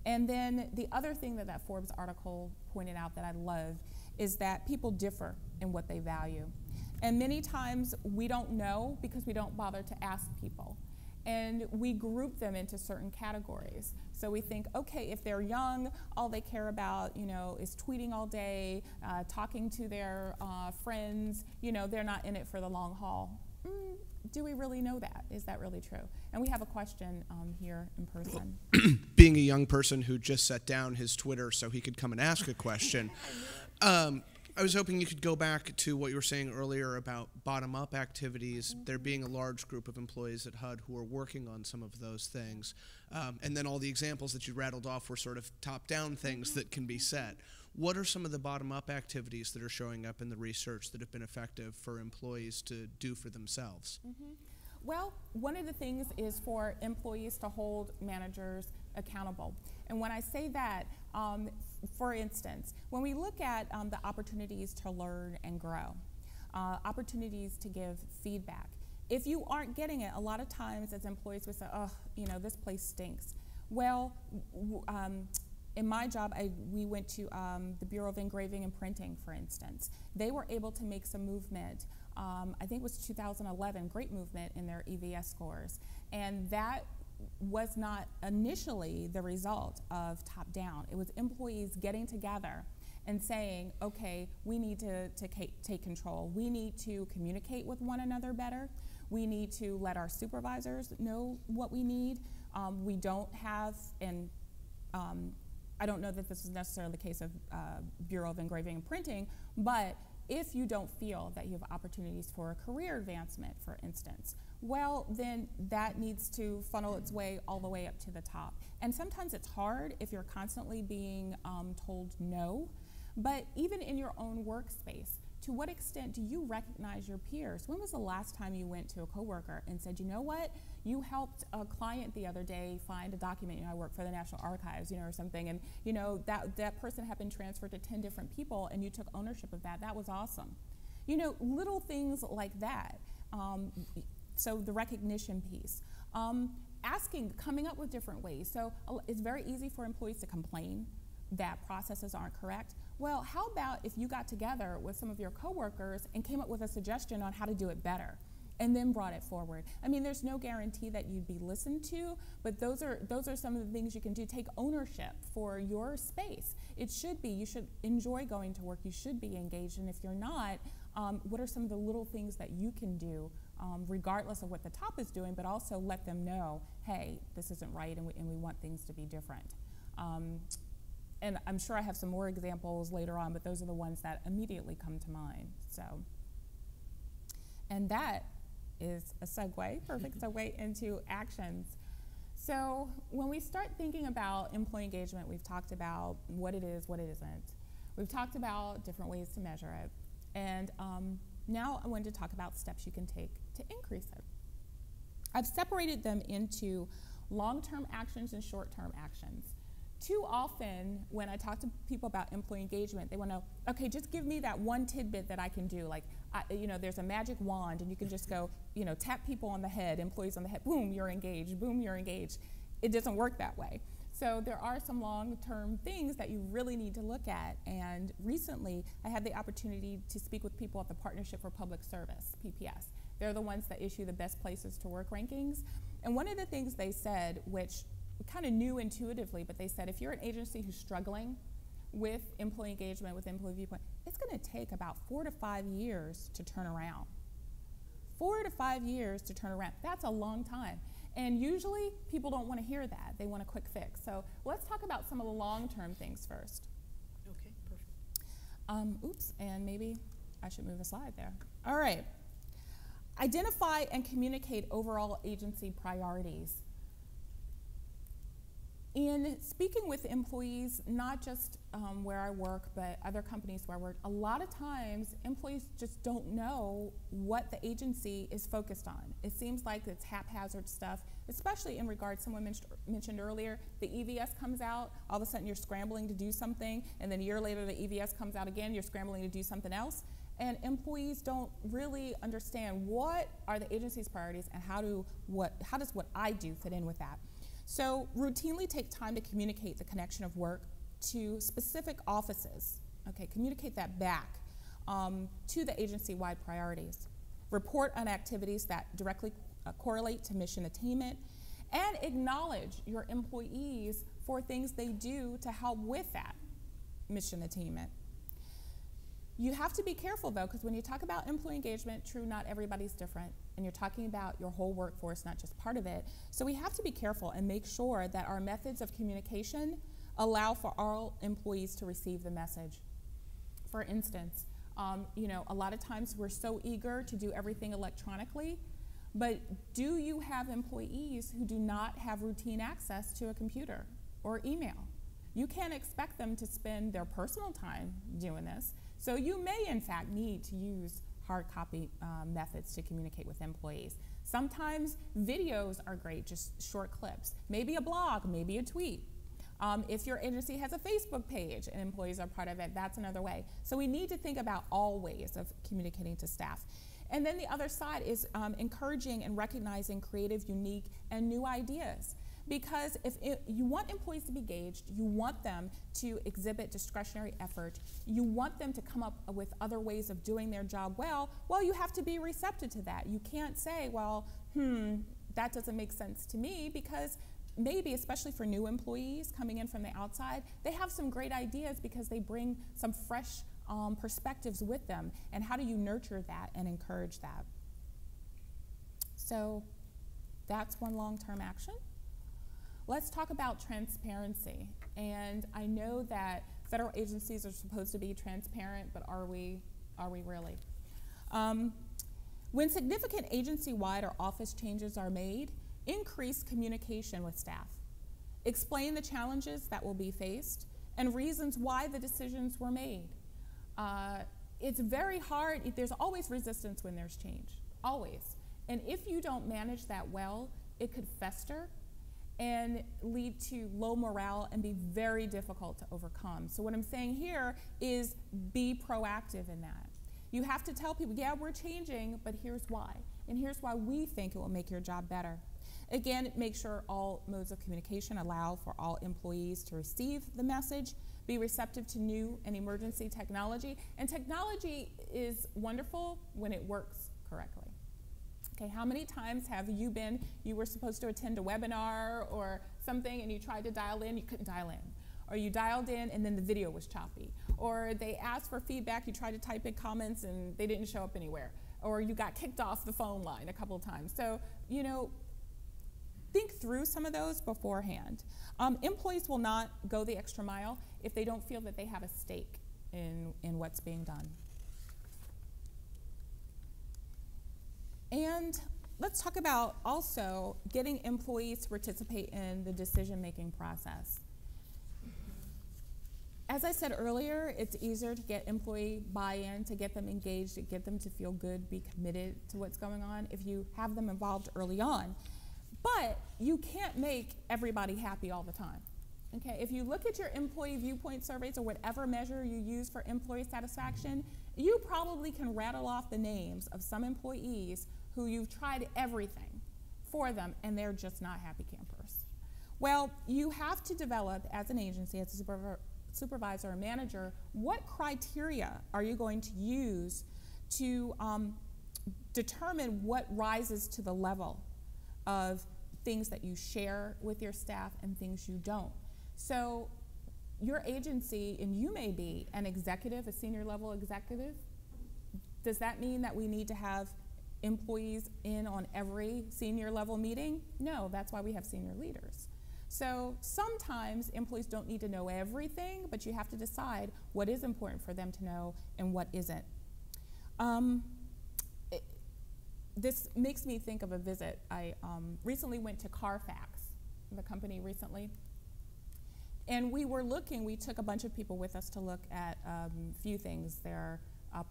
And then the other thing that Forbes article pointed out that I love is that people differ in what they value. And many times we don't know because we don't bother to ask people. And we group them into certain categories. So we think, okay, if they're young, all they care about, is tweeting all day, talking to their friends, they're not in it for the long haul. Do we really know that? Is that really true? And we have a question here in person. Being a young person who just set down his Twitter so he could come and ask a question, I was hoping you could go back to what you were saying earlier about bottom-up activities, there being a large group of employees at HUD who are working on some of those things, and then all the examples that you rattled off were sort of top-down things that can be set. What are some of the bottom-up activities that are showing up in the research that have been effective for employees to do for themselves? Well, one of the things is for employees to hold managers accountable. And when I say that, for instance, when we look at the opportunities to learn and grow, opportunities to give feedback, if you aren't getting it, a lot of times as employees we say, oh, this place stinks. Well, in my job, we went to the Bureau of Engraving and Printing, for instance. They were able to make some movement. I think it was 2011, great movement in their EVS scores. And that was not initially the result of top-down. It was employees getting together and saying, okay, we need to take control. We need to communicate with one another better. We need to let our supervisors know what we need. We don't have, and I don't know that this is necessarily the case of Bureau of Engraving and Printing, but if you don't feel that you have opportunities for a career advancement, for instance, well, then that needs to funnel its way all the way up to the top. And sometimes it's hard if you're constantly being told no, but even in your own workspace, to what extent do you recognize your peers? When was the last time you went to a coworker and said, you know what, you helped a client the other day find a document, I work for the National Archives, or something, and that person had been transferred to 10 different people and you took ownership of that. That was awesome. Little things like that. So the recognition piece. Coming up with different ways. So it's very easy for employees to complain that processes aren't correct. Well, how about if you got together with some of your coworkers and came up with a suggestion on how to do it better and then brought it forward? I mean, there's no guarantee that you'd be listened to, but those are some of the things you can do. Take ownership for your space. It should be, you should enjoy going to work, you should be engaged, and if you're not, what are some of the little things that you can do regardless of what the top is doing, but also let them know, hey, this isn't right and we want things to be different. And I'm sure I have some more examples later on, but those are the ones that immediately come to mind. And that is a segue, perfect segue into actions. So when we start thinking about employee engagement, we've talked about what it is, what it isn't. We've talked about different ways to measure it. And now I want to talk about steps you can take to increase it. I've separated them into long-term actions and short-term actions. Too often, when I talk to people about employee engagement, they want to know, okay, just give me that one tidbit that I can do. Like, there's a magic wand, and you can just go, tap people on the head, employees on the head, boom, you're engaged, boom, you're engaged. It doesn't work that way. So there are some long-term things that you really need to look at. And recently, I had the opportunity to speak with people at the Partnership for Public Service, PPS. They're the ones that issue the best places to work rankings. And one of the things they said, which we kind of knew intuitively, but they said if you're an agency who's struggling with employee engagement, with employee viewpoint, it's going to take about 4 to 5 years to turn around. 4 to 5 years to turn around. That's a long time. And usually people don't want to hear that. They want a quick fix. So let's talk about some of the long-term things first. Okay, perfect. Oops, and maybe I should move a slide there. All right. Identify and communicate overall agency priorities. In speaking with employees, not just where I work, but other companies where I work, a lot of times employees just don't know what the agency is focused on. It seems like it's haphazard stuff, especially in regards, someone mentioned earlier, the EVS comes out, all of a sudden you're scrambling to do something, and then a year later the EVS comes out again, you're scrambling to do something else. And employees don't really understand what are the agency's priorities and how does what I do fit in with that. So routinely take time to communicate the connection of work to specific offices. Okay, communicate that back to the agency-wide priorities. Report on activities that directly correlate to mission attainment, and acknowledge your employees for things they do to help with that mission attainment. You have to be careful though, because when you talk about employee engagement, true, not everybody's different, and you're talking about your whole workforce, not just part of it. So we have to be careful and make sure that our methods of communication allow for all employees to receive the message. For instance, you know, a lot of times we're so eager to do everything electronically, but do you have employees who do not have routine access to a computer or email? You can't expect them to spend their personal time doing this. So you may, in fact, need to use hard copy methods to communicate with employees. Sometimes videos are great, just short clips. Maybe a blog, maybe a tweet. If your agency has a Facebook page and employees are part of it, that's another way. So we need to think about all ways of communicating to staff. And then the other side is encouraging and recognizing creative, unique, and new ideas. Because if you want employees to be engaged, you want them to exhibit discretionary effort, you want them to come up with other ways of doing their job well, you have to be receptive to that. You can't say, well, that doesn't make sense to me, because maybe, especially for new employees coming in from the outside, they have some great ideas because they bring some fresh perspectives with them. And how do you nurture that and encourage that? So that's one long-term action. Let's talk about transparency. And I know that federal agencies are supposed to be transparent, but are we really? When significant agency-wide or office changes are made, increase communication with staff. Explain the challenges that will be faced and reasons why the decisions were made. It's very hard. There's always resistance when there's change, always. And if you don't manage that well, it could fester and lead to low morale and be very difficult to overcome. So what I'm saying here is be proactive in that. You have to tell people, yeah, we're changing, but here's why. And here's why we think it will make your job better. Again, make sure all modes of communication allow for all employees to receive the message, be receptive to new and emergency technology. And technology is wonderful when it works correctly. Okay, how many times have you were supposed to attend a webinar or something and you tried to dial in, you couldn't dial in. Or you dialed in and then the video was choppy. Or they asked for feedback, you tried to type in comments and they didn't show up anywhere. Or you got kicked off the phone line a couple of times. So, you know, think through some of those beforehand. Employees will not go the extra mile if they don't feel that they have a stake in what's being done. And let's talk about also getting employees to participate in the decision-making process. As I said earlier, it's easier to get employee buy-in, to get them engaged, to get them to feel good, be committed to what's going on if you have them involved early on. But you can't make everybody happy all the time. Okay, if you look at your employee viewpoint surveys or whatever measure you use for employee satisfaction, you probably can rattle off the names of some employees who you've tried everything for them and they're just not happy campers. Well, you have to develop as an agency, as a supervisor or manager, what criteria are you going to use to determine what rises to the level of things that you share with your staff and things you don't. So your agency, and you may be an executive, a senior level executive, does that mean that we need to have employees in on every senior level meeting? No, that's why we have senior leaders. So sometimes employees don't need to know everything, but you have to decide what is important for them to know and what isn't. This makes me think of a visit. I recently went to Carfax, the company recently, and we took a bunch of people with us to look at a few things, their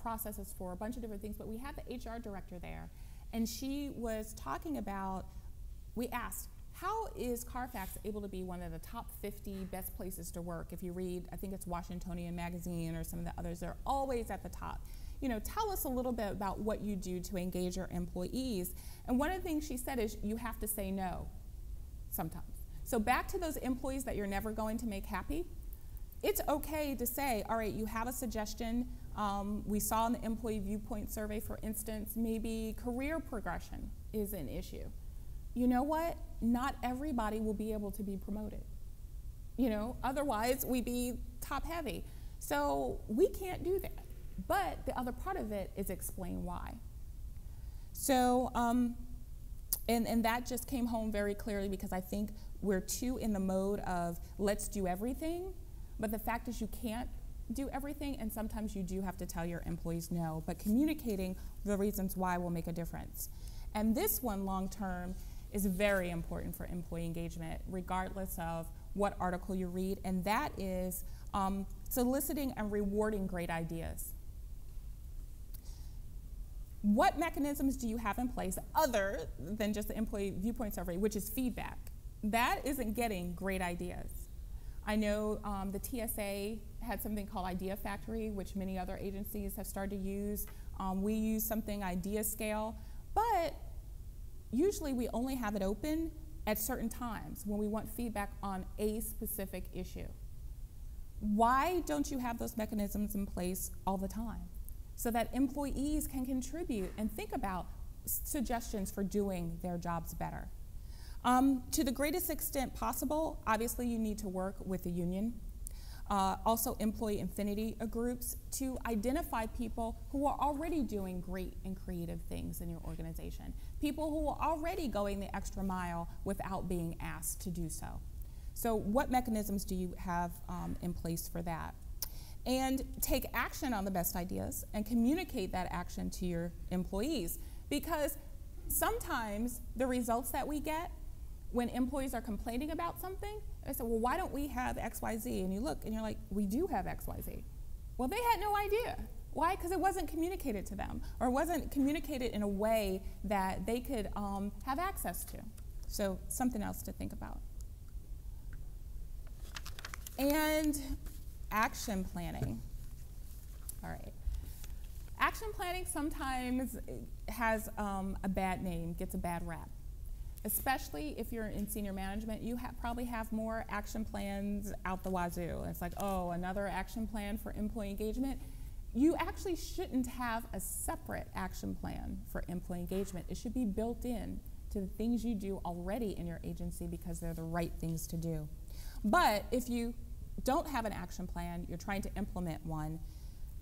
processes for a bunch of different things, but we had the HR director there, and she was talking about, we asked, how is Carfax able to be one of the top 50 best places to work? If you read, I think it's Washingtonian Magazine or some of the others, they're always at the top. You know, tell us a little bit about what you do to engage your employees. And one of the things she said is you have to say no sometimes. So back to those employees that you're never going to make happy, it's okay to say, all right, you have a suggestion, We saw in the employee viewpoint survey, for instance, maybe career progression is an issue. You know what? Not everybody will be able to be promoted. You know, otherwise we'd be top heavy. So we can't do that. But the other part of it is explain why. So, and that just came home very clearly because I think we're too in the mode of let's do everything, but the fact is you can't do everything, and sometimes you do have to tell your employees no, but communicating the reasons why will make a difference. And this one, long term, is very important for employee engagement, regardless of what article you read, and that is soliciting and rewarding great ideas. What mechanisms do you have in place other than just the employee viewpoint survey, which is feedback? That isn't getting great ideas. I know the TSA had something called Idea Factory, which many other agencies have started to use. We use something Idea Scale, but usually we only have it open at certain times when we want feedback on a specific issue. Why don't you have those mechanisms in place all the time so that employees can contribute and think about suggestions for doing their jobs better? To the greatest extent possible, obviously you need to work with the union. Also employee affinity groups to identify people who are already doing great and creative things in your organization. People who are already going the extra mile without being asked to do so. So what mechanisms do you have in place for that? And take action on the best ideas and communicate that action to your employees, because sometimes the results that we get when employees are complaining about something, they say, well, why don't we have XYZ? And you look and you're like, we do have XYZ. Well, they had no idea. Why? Because it wasn't communicated to them, or wasn't communicated in a way that they could have access to. So something else to think about. And action planning. All right. Action planning sometimes has a bad name, gets a bad rap. Especially if you're in senior management, you probably have more action plans out the wazoo. It's like, oh, another action plan for employee engagement. You actually shouldn't have a separate action plan for employee engagement. It should be built in to the things you do already in your agency because they're the right things to do. But if you don't have an action plan, you're trying to implement one,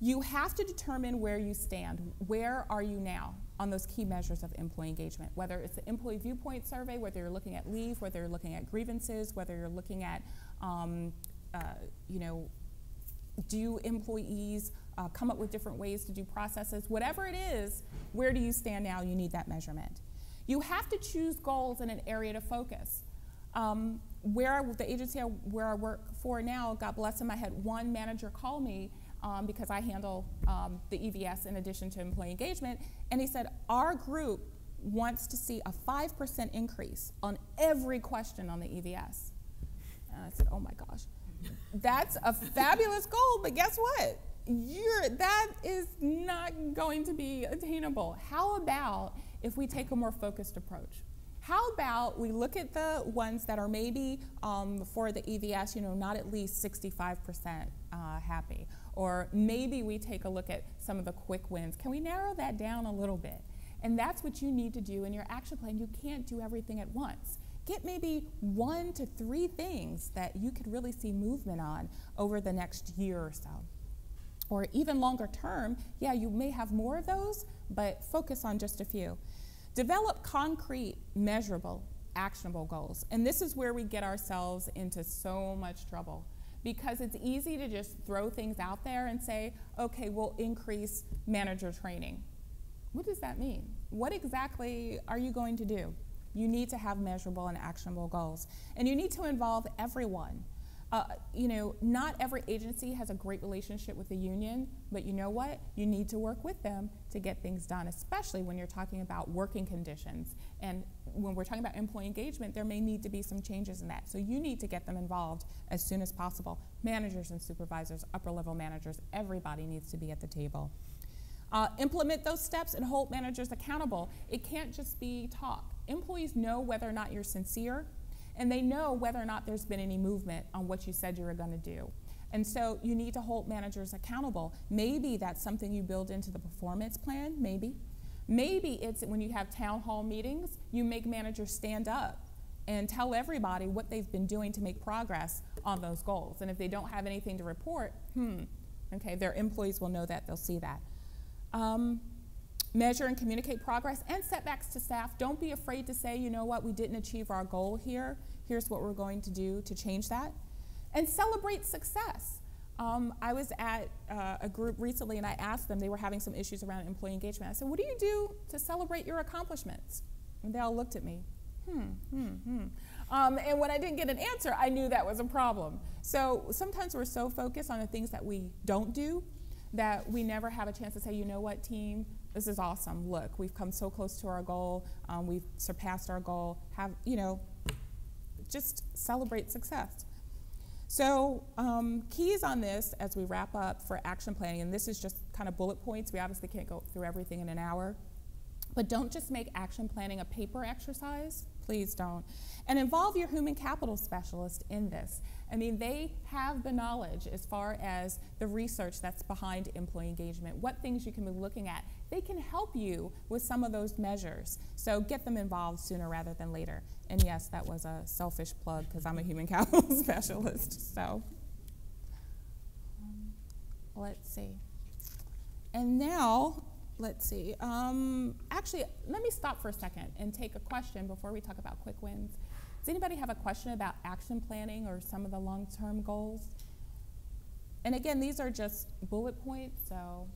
you have to determine where you stand. Where are you now on those key measures of employee engagement? Whether it's the employee viewpoint survey, whether you're looking at leave, whether you're looking at grievances, whether you're looking at, do employees come up with different ways to do processes? Whatever it is, where do you stand now? You need that measurement. You have to choose goals in an area to focus. The agency where I work for now, God bless him, I had one manager call me because I handle the EVS in addition to employee engagement, and he said, our group wants to see a 5% increase on every question on the EVS. And I said, oh my gosh, that's a fabulous goal, but guess what? That is not going to be attainable. How about if we take a more focused approach? How about we look at the ones that are maybe for the EVS, not at least 65% happy, or maybe we take a look at some of the quick wins. Can we narrow that down a little bit? And that's what you need to do in your action plan. You can't do everything at once. Get maybe 1 to 3 things that you could really see movement on over the next year or so. Or even longer term, yeah, you may have more of those, but focus on just a few. Develop concrete, measurable, actionable goals. And this is where we get ourselves into so much trouble, because it's easy to just throw things out there and say, okay, we'll increase manager training. What does that mean? What exactly are you going to do? You need to have measurable and actionable goals. And you need to involve everyone. Not every agency has a great relationship with the union, but you know what? You need to work with them to get things done, especially when you're talking about working conditions. And when we're talking about employee engagement, there may need to be some changes in that. So you need to get them involved as soon as possible. Managers and supervisors, upper level managers, everybody needs to be at the table. Implement those steps and hold managers accountable. It can't just be talk. Employees know whether or not you're sincere, and they know whether or not there's been any movement on what you said you were going to do. And so you need to hold managers accountable. Maybe that's something you build into the performance plan, maybe. Maybe it's when you have town hall meetings, you make managers stand up and tell everybody what they've been doing to make progress on those goals. And if they don't have anything to report, okay, their employees will know that, they'll see that. Measure and communicate progress and setbacks to staff. Don't be afraid to say, you know what, we didn't achieve our goal here. Here's what we're going to do to change that. And celebrate success. I was at a group recently and I asked them, they were having some issues around employee engagement. I said, what do you do to celebrate your accomplishments? And they all looked at me. And when I didn't get an answer, I knew that was a problem. So sometimes we're so focused on the things that we don't do that we never have a chance to say, you know what, team, this is awesome. Look, we've come so close to our goal. We've surpassed our goal. Just celebrate success. So keys on this as we wrap up for action planning, and this is just kind of bullet points. We obviously can't go through everything in an hour. But don't just make action planning a paper exercise. Please don't. And involve your human capital specialist in this. I mean, they have the knowledge as far as the research that's behind employee engagement, what things you can be looking at. They can help you with some of those measures. So get them involved sooner rather than later. And yes, that was a selfish plug because I'm a human capital specialist. So let's see. And now, let's see. Actually, let me stop for a second and take a question before we talk about quick wins. Does anybody have a question about action planning or some of the long-term goals? And again, these are just bullet points, so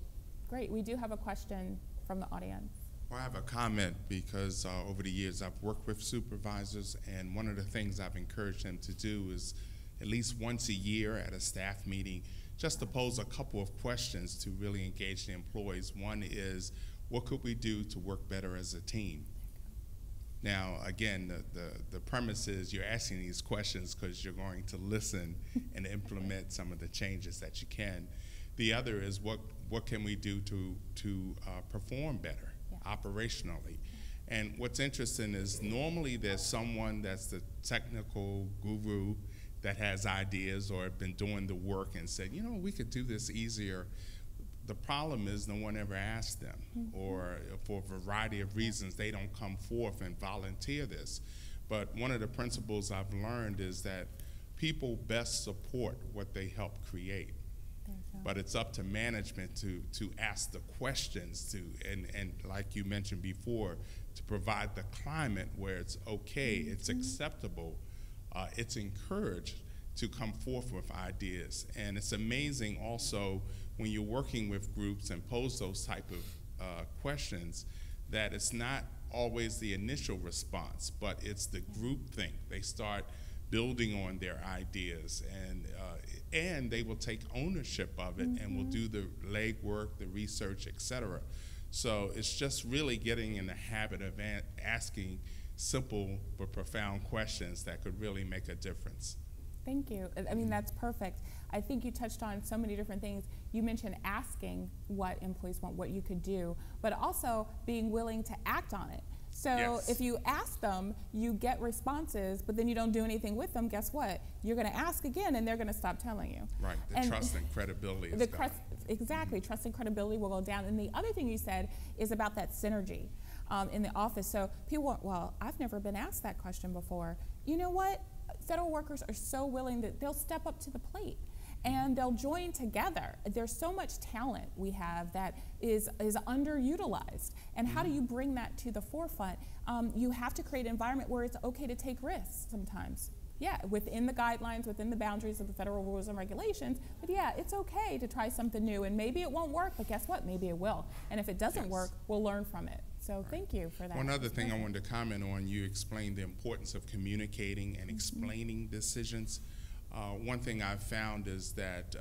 great. We do have a question from the audience. Well, I have a comment because over the years I've worked with supervisors, and one of the things I've encouraged them to do is at least once a year at a staff meeting just to pose a couple of questions to really engage the employees. One is, what could we do to work better as a team? Now, again, the premise is you're asking these questions because you're going to listen and implement some of the changes that you can. The other is, what can we do to perform better operationally? And what's interesting is normally there's someone that's the technical guru that has ideas or have been doing the work and said, you know, we could do this easier. The problem is no one ever asked them, or for a variety of reasons, they don't come forth and volunteer this. But one of the principles I've learned is that people best support what they help create. But it's up to management to ask the questions, and like you mentioned before, to provide the climate where it's okay, it's acceptable, it's encouraged to come forth with ideas. And it's amazing also when you're working with groups and pose those type of questions that it's not always the initial response, but it's the group think. They start building on their ideas, and they will take ownership of it and will do the legwork, the research, etc. So it's just really getting in the habit of asking simple but profound questions that could really make a difference. Thank you. I mean, that's perfect. I think you touched on so many different things. You mentioned asking what employees want, what you could do, but also being willing to act on it. So if you ask them, you get responses, but then you don't do anything with them, guess what? You're going to ask again, and they're going to stop telling you. Right, the trust and credibility is gone. Exactly, trust and credibility will go down. And the other thing you said is about that synergy in the office. So people want, well, I've never been asked that question before. You know what? Federal workers are so willing that they'll step up to the plate and they'll join together. There's so much talent we have that is underutilized. And how do you bring that to the forefront? You have to create an environment where it's okay to take risks sometimes. Yeah, within the guidelines, within the boundaries of the federal rules and regulations, but yeah, it's okay to try something new, and maybe it won't work, but guess what? Maybe it will. And if it doesn't work, we'll learn from it. So thank you for that. One other thing I wanted to comment on, you explained the importance of communicating and explaining decisions. One thing I've found is that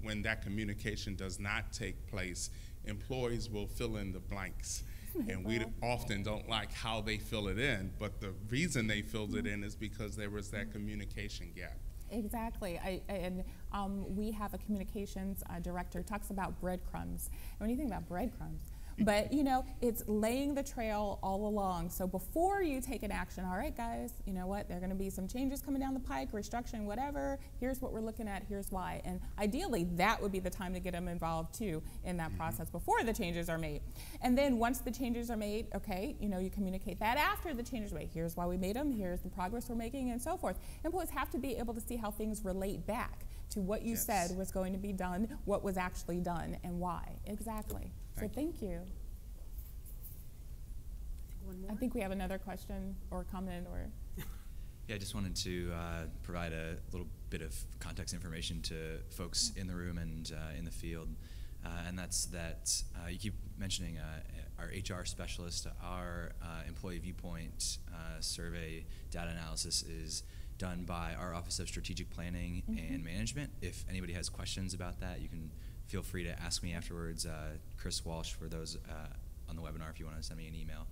when that communication does not take place, employees will fill in the blanks. And we often don't like how they fill it in, but the reason they filled it in is because there was that communication gap. Exactly, and we have a communications director who talks about breadcrumbs. And when you think about breadcrumbs, But you know, it's laying the trail all along. So before you take an action, all right guys, you know what, there are gonna be some changes coming down the pike, restructuring, whatever, here's what we're looking at, here's why. And ideally, that would be the time to get them involved too in that process before the changes are made. And then once the changes are made, okay, you know, you communicate that after the changes are made. Here's why we made them, here's the progress we're making, and so forth. Employees have to be able to see how things relate back to what you said was going to be done, what was actually done, and why. Exactly. So thank you. One more? I think we have another question or comment or. Yeah, I just wanted to provide a little bit of context information to folks in the room and in the field. And that's that you keep mentioning our HR specialist. Our employee viewpoint survey data analysis is done by our Office of Strategic Planning and Management. If anybody has questions about that, you can feel free to ask me afterwards. Chris Walsh, for those on the webinar, if you want to send me an email.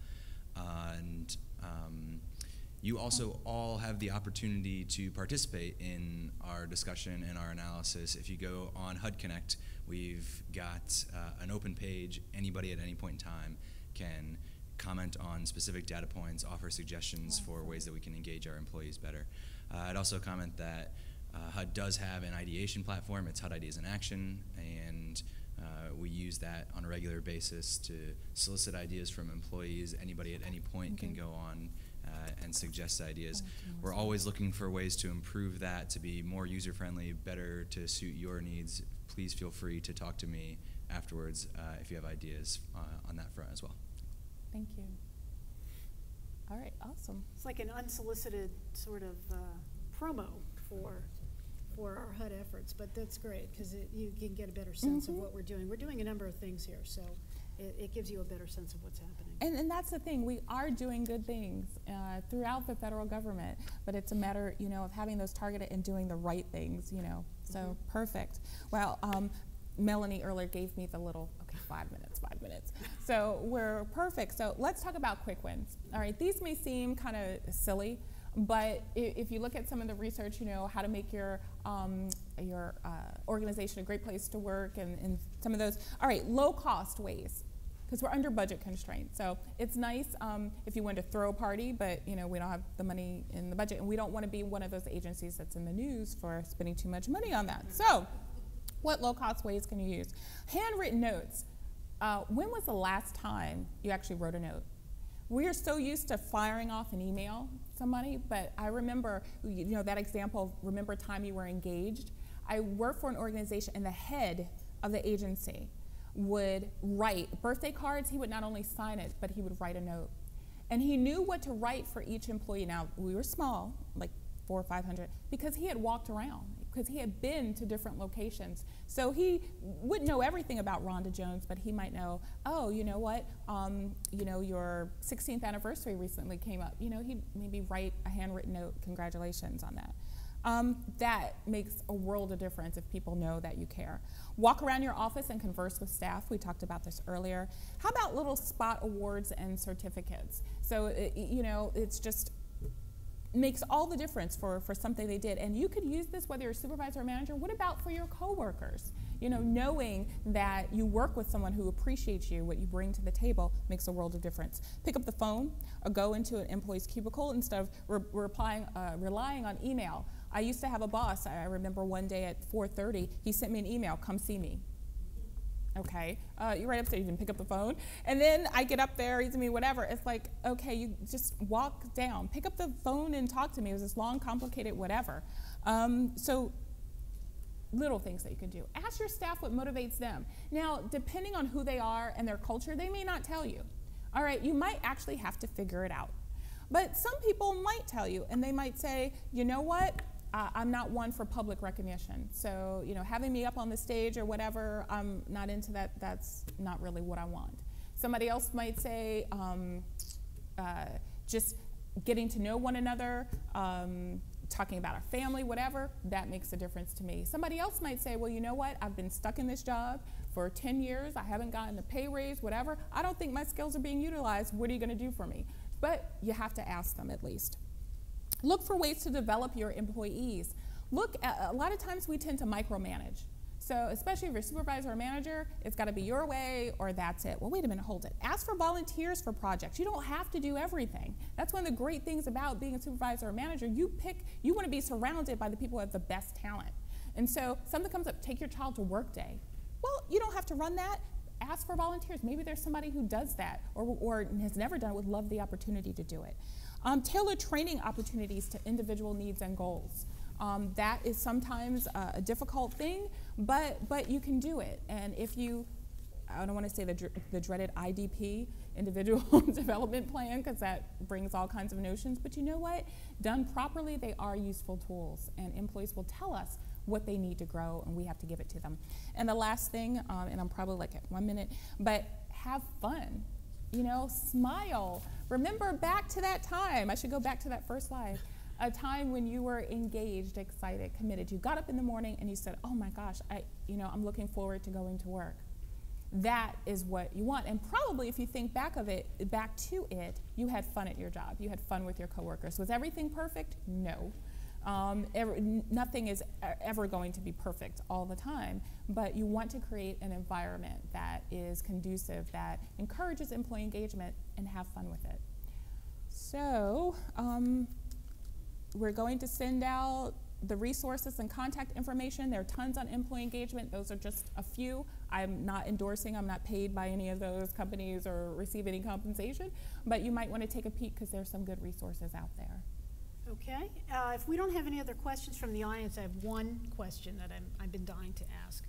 And you also all have the opportunity to participate in our discussion and our analysis. If you go on HUD Connect, we've got an open page. Anybody at any point in time can comment on specific data points, offer suggestions for ways that we can engage our employees better. I'd also comment that HUD does have an ideation platform. It's HUD Ideas in Action, and we use that on a regular basis to solicit ideas from employees. Anybody at any point can go on and suggest ideas. We're always looking for ways to improve that, to be more user-friendly, better to suit your needs. Please feel free to talk to me afterwards if you have ideas on that front as well. Thank you. All right, awesome. It's like an unsolicited sort of promo for our HUD efforts, but that's great because you can get a better sense of what we're doing. We're doing a number of things here, so it gives you a better sense of what's happening. And that's the thing, we are doing good things throughout the federal government, but it's a matter, you know, of having those targeted and doing the right things, you know, so perfect. Well, Melanie earlier gave me the little, okay, 5 minutes. So we're perfect. So let's talk about quick wins. All right, these may seem kind of silly, but if you look at some of the research, you know, how to make your organization a great place to work and some of those, all right, low cost ways, because we're under budget constraints. So it's nice if you want to throw a party, but you know, we don't have the money in the budget, and we don't want to be one of those agencies that's in the news for spending too much money on that. So what low cost ways can you use? Handwritten notes. When was the last time you actually wrote a note? We are so used to firing off an email to somebody, but I remember, you know, that example of remember a time you were engaged. I worked for an organization, and the head of the agency would write birthday cards. He would not only sign it, but he would write a note. And he knew what to write for each employee. Now, we were small, like 400 or 500, because he had walked around, because he had been to different locations. So he wouldn't know everything about Rhonda Jones, but he might know, oh, you know what, you know, your 16th anniversary recently came up. You know, he'd maybe write a handwritten note, congratulations on that. That makes a world of difference if people know that you care. Walk around your office and converse with staff. We talked about this earlier. How about little spot awards and certificates? So, you know, it's just makes all the difference for something they did. And you could use this whether you're a supervisor or manager. What about for your coworkers? You know, knowing that you work with someone who appreciates you, what you bring to the table, makes a world of difference. Pick up the phone or go into an employee's cubicle instead of relying on email. I used to have a boss, I remember one day at 4:30, he sent me an email, come see me. Okay, you're right upstairs, you can pick up the phone. And then I get up there, he's me, whatever. It's like, okay, you just walk down, pick up the phone and talk to me. It was this long, complicated, whatever. So little things that you can do. Ask your staff what motivates them. Now, depending on who they are and their culture, they may not tell you. All right, you might actually have to figure it out. But some people might tell you, and they might say, you know what? I'm not one for public recognition. So, you know, having me up on the stage or whatever, I'm not into that. That's not really what I want. Somebody else might say, just getting to know one another, talking about our family, whatever, that makes a difference to me. Somebody else might say, well, you know what? I've been stuck in this job for 10 years. I haven't gotten a pay raise, whatever. I don't think my skills are being utilized. What are you going to do for me? But you have to ask them at least. Look for ways to develop your employees. Look, a lot of times we tend to micromanage. So especially if you're a supervisor or manager, it's got to be your way or that's it. Well, wait a minute, hold it. Ask for volunteers for projects. You don't have to do everything. That's one of the great things about being a supervisor or manager. You want to be surrounded by the people who have the best talent. And so something comes up, take your child to work day. Well, you don't have to run that. Ask for volunteers. Maybe there's somebody who does that or has never done it, would love the opportunity to do it. Tailor training opportunities to individual needs and goals. That is sometimes a difficult thing, but you can do it. And if you, I don't want to say the dreaded IDP, individual development plan, because that brings all kinds of notions, but you know what? Done properly, they are useful tools, and employees will tell us what they need to grow, and we have to give it to them. And the last thing, and I'm probably like at 1 minute, but have fun. You know, smile. Remember back to that time. I should go back to that first slide. A time when you were engaged, excited, committed. You got up in the morning and you said, oh my gosh, I'm looking forward to going to work. That is what you want. And probably if you think back to it, you had fun at your job. You had fun with your coworkers. Was everything perfect? No. Nothing is ever going to be perfect all the time, but you want to create an environment that is conducive, that encourages employee engagement, and have fun with it. So we're going to send out the resources and contact information. There are tons on employee engagement. Those are just a few. I'm not endorsing, I'm not paid by any of those companies or receive any compensation, but you might want to take a peek because there's some good resources out there. Okay. If we don't have any other questions from the audience, I have one question that I've been dying to ask.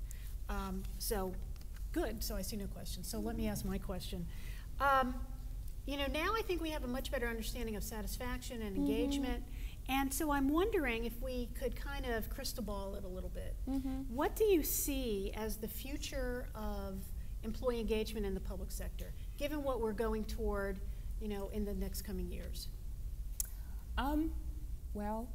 So I see no questions. So let me ask my question. Now I think we have a much better understanding of satisfaction and engagement. And so I'm wondering if we could kind of crystal ball it a little bit. What do you see as the future of employee engagement in the public sector, given what we're going toward, in the next coming years? Well,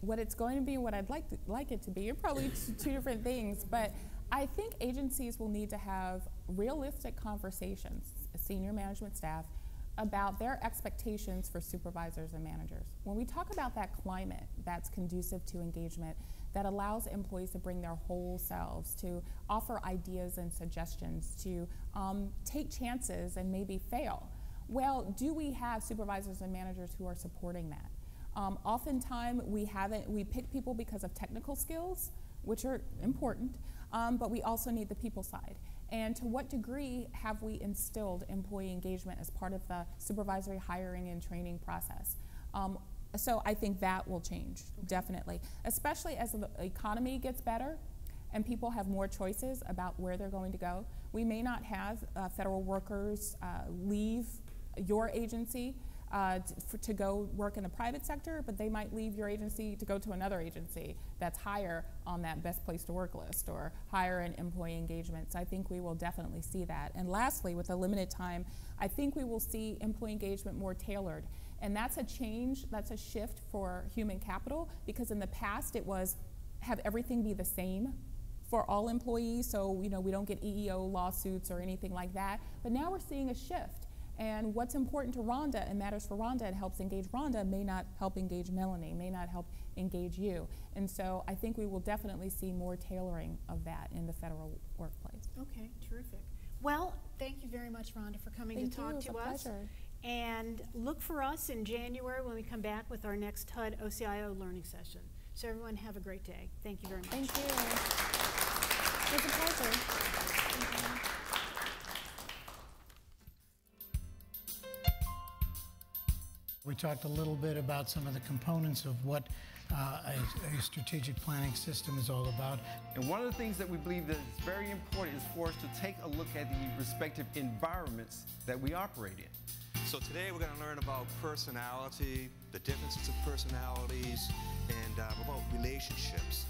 what it's going to be and what I'd like it to be are probably two different things, but I think agencies will need to have realistic conversations, senior management staff, about their expectations for supervisors and managers. When we talk about that climate that's conducive to engagement, that allows employees to bring their whole selves, to offer ideas and suggestions, to take chances and maybe fail. Well, do we have supervisors and managers who are supporting that? Oftentimes we pick people because of technical skills, which are important, but we also need the people side. And to what degree have we instilled employee engagement as part of the supervisory hiring and training process? So I think that will change, definitely, especially as the economy gets better and people have more choices about where they're going to go. We may not have federal workers leave your agency to go work in the private sector, but they might leave your agency to go to another agency that's higher on that best place to work list or higher in employee engagement. So I think we will definitely see that. And lastly, with a limited time, I think we will see employee engagement more tailored. And that's a change, that's a shift for human capital, because in the past it was have everything be the same for all employees, so we don't get EEO lawsuits or anything like that. But now we're seeing a shift. And what's important to Rhonda and matters for Rhonda and helps engage Rhonda may not help engage Melanie, may not help engage you. And so I think we will definitely see more tailoring of that in the federal workplace. Okay, terrific. Well, thank you very much, Rhonda, for coming to talk to us. Pleasure. And look for us in January when we come back with our next HUD OCIO learning session. So everyone have a great day. Thank you very much. Thank you. It was a pleasure. Thank you. We talked a little bit about some of the components of what a strategic planning system is all about. And one of the things that we believe that is very important is for us to take a look at the respective environments that we operate in. So today we're going to learn about personality, the differences of personalities, and about relationships.